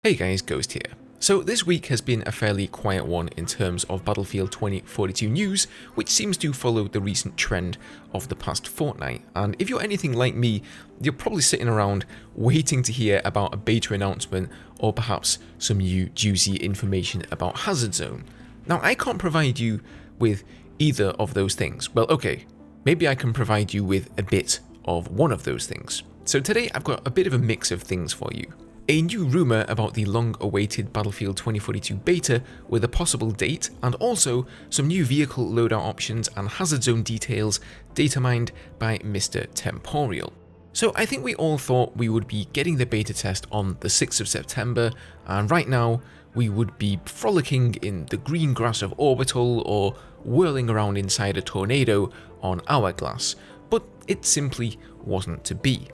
Hey guys, Ghost here. So this week has been a fairly quiet one in terms of Battlefield 2042 news, which seems to follow the recent trend of the past fortnight. And if you're anything like me, you're probably sitting around waiting to hear about a beta announcement or perhaps some new juicy information about Hazard Zone. Now I can't provide you with either of those things. Well, okay, maybe I can provide you with a bit of one of those things. So today I've got a bit of a mix of things for you. A new rumour about the long-awaited Battlefield 2042 beta with a possible date, and also some new vehicle loadout options and Hazard Zone details data mined by Mr. Temporyal. So I think we all thought we would be getting the beta test on the 6th of September, and right now we would be frolicking in the green grass of Orbital or whirling around inside a tornado on Hourglass, but it simply wasn't to be.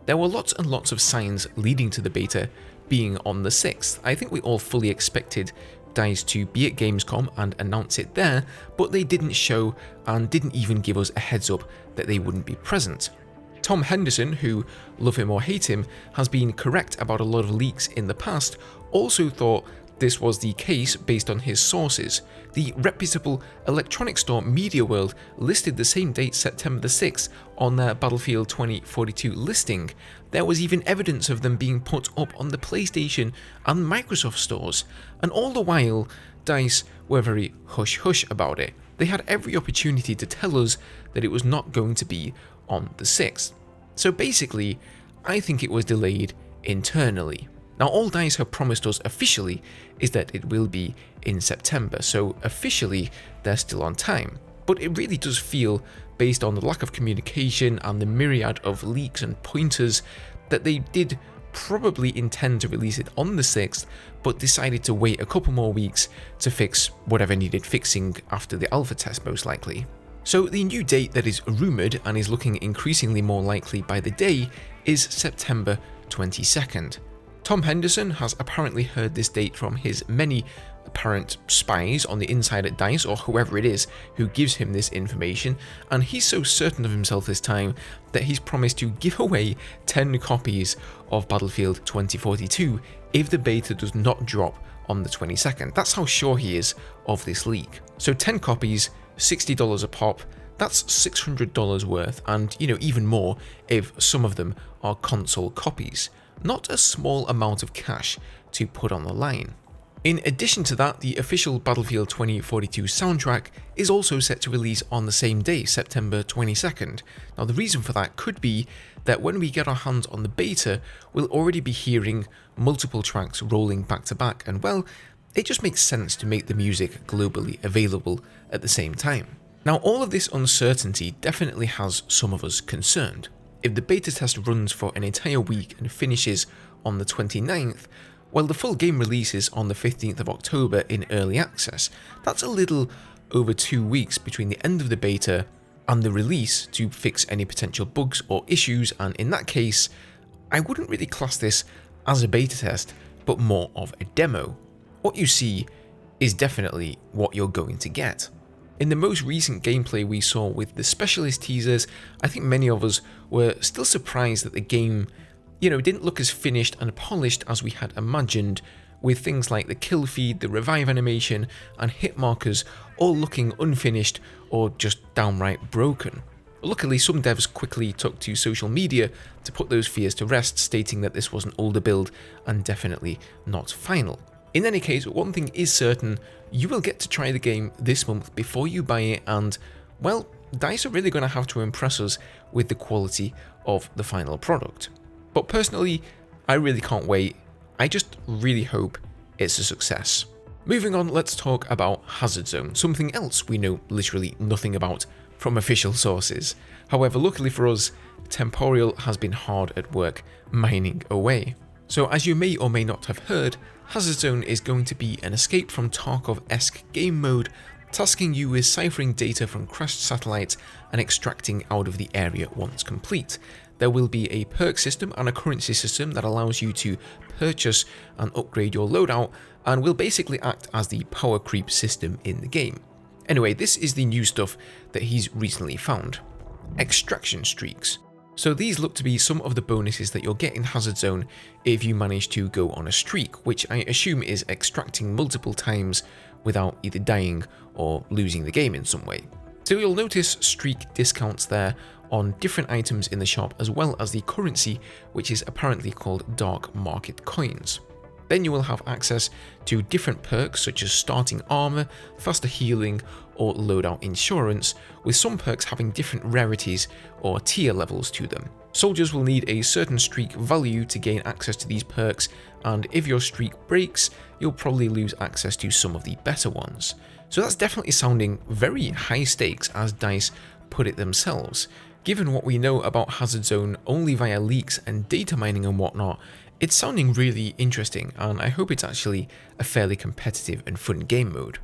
There were lots and lots of signs leading to the beta being on the 6th. I think we all fully expected DICE to be at Gamescom and announce it there, but they didn't show and didn't even give us a heads up that they wouldn't be present. Tom Henderson, who, love him or hate him, has been correct about a lot of leaks in the past, also thought this was the case based on his sources. The reputable electronic store MediaWorld listed the same date, September the 6th, on their Battlefield 2042 listing. There was even evidence of them being put up on the PlayStation and Microsoft stores, and all the while, DICE were very hush-hush about it. They had every opportunity to tell us that it was not going to be on the 6th. So basically, I think it was delayed internally. Now all DICE have promised us officially is that it will be in September, so officially they're still on time. But it really does feel, based on the lack of communication and the myriad of leaks and pointers, that they did probably intend to release it on the 6th, but decided to wait a couple more weeks to fix whatever needed fixing after the alpha test most likely. So the new date that is rumoured and is looking increasingly more likely by the day is September 22nd. Tom Henderson has apparently heard this date from his many apparent spies on the inside at DICE, or whoever it is who gives him this information, and he's so certain of himself this time that he's promised to give away 10 copies of Battlefield 2042 if the beta does not drop on the 22nd. That's how sure he is of this leak. So 10 copies, $60 a pop, that's $600 worth, and even more if some of them are console copies. Not a small amount of cash to put on the line. In addition to that, the official Battlefield 2042 soundtrack is also set to release on the same day, September 22nd. Now the reason for that could be that when we get our hands on the beta, we'll already be hearing multiple tracks rolling back to back, and well, it just makes sense to make the music globally available at the same time. Now all of this uncertainty definitely has some of us concerned. If the beta test runs for an entire week and finishes on the 29th, while the full game releases on the 15th of October in early access, that's a little over 2 weeks between the end of the beta and the release to fix any potential bugs or issues, and in that case, I wouldn't really class this as a beta test, but more of a demo. What you see is definitely what you're going to get. In the most recent gameplay we saw with the specialist teasers, I think many of us were still surprised that the game, didn't look as finished and polished as we had imagined, with things like the kill feed, the revive animation, and hit markers all looking unfinished or just downright broken. Luckily, some devs quickly took to social media to put those fears to rest, stating that this was an older build and definitely not final. In any case, one thing is certain, you will get to try the game this month before you buy it, and, well, DICE are really going to have to impress us with the quality of the final product. But personally, I really can't wait. I just really hope it's a success. Moving on, let's talk about Hazard Zone, something else we know literally nothing about from official sources. However, luckily for us, Temporyal has been hard at work mining away. So as you may or may not have heard, Hazard Zone is going to be an escape from Tarkov-esque game mode, tasking you with ciphering data from crashed satellites and extracting out of the area once complete. There will be a perk system and a currency system that allows you to purchase and upgrade your loadout, and will basically act as the power creep system in the game. Anyway, this is the new stuff that he's recently found. Extraction streaks. So these look to be some of the bonuses that you'll get in Hazard Zone if you manage to go on a streak, which I assume is extracting multiple times without either dying or losing the game in some way. So you'll notice streak discounts there on different items in the shop, as well as the currency, which is apparently called Dark Market Coins. Then you will have access to different perks such as starting armor, faster healing, or loadout insurance, with some perks having different rarities or tier levels to them. Soldiers will need a certain streak value to gain access to these perks, and if your streak breaks, you'll probably lose access to some of the better ones. So that's definitely sounding very high stakes, as DICE put it themselves. Given what we know about Hazard Zone only via leaks and data mining and whatnot, it's sounding really interesting, and I hope it's actually a fairly competitive and fun game mode.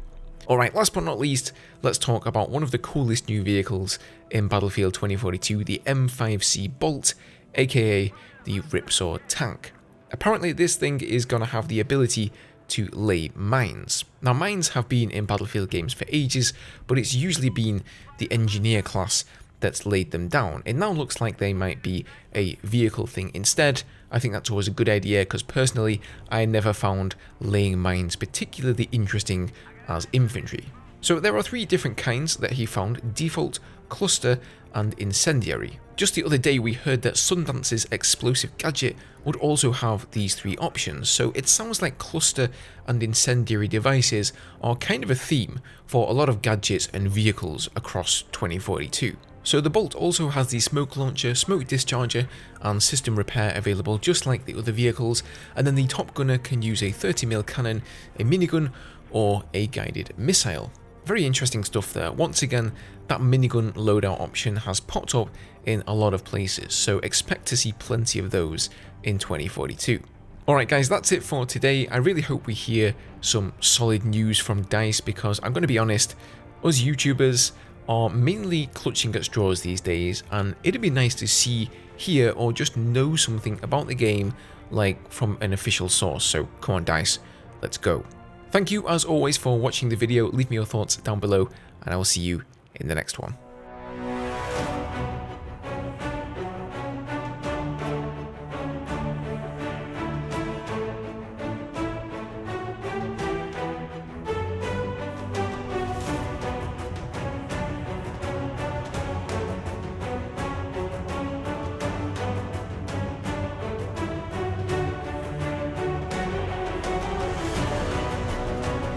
Alright, last but not least, let's talk about one of the coolest new vehicles in Battlefield 2042, the M5C Bolte, aka the Ripsaw tank. Apparently this thing is going to have the ability to lay mines. Now, mines have been in Battlefield games for ages, but it's usually been the engineer class that's laid them down. It now looks like they might be a vehicle thing instead. I think that's always a good idea, because personally I never found laying mines particularly interesting as infantry. So there are 3 different kinds that he found: default, cluster, and incendiary. Just the other day we heard that Sundance's explosive gadget would also have these 3 options, so it sounds like cluster and incendiary devices are kind of a theme for a lot of gadgets and vehicles across 2042. So the Bolt also has the smoke launcher, smoke discharger, and system repair available just like the other vehicles, and then the top gunner can use a 30mm cannon, a minigun, or a guided missile. Very interesting stuff there. Once again, that minigun loadout option has popped up in a lot of places, so expect to see plenty of those in 2042. Alright guys, that's it for today. I really hope we hear some solid news from DICE, because I'm going to be honest, us YouTubers are mainly clutching at straws these days, and it'd be nice to see, hear, or just know something about the game, like from an official source. So come on DICE, let's go. Thank you as always for watching the video. Leave me your thoughts down below, and I will see you in the next one.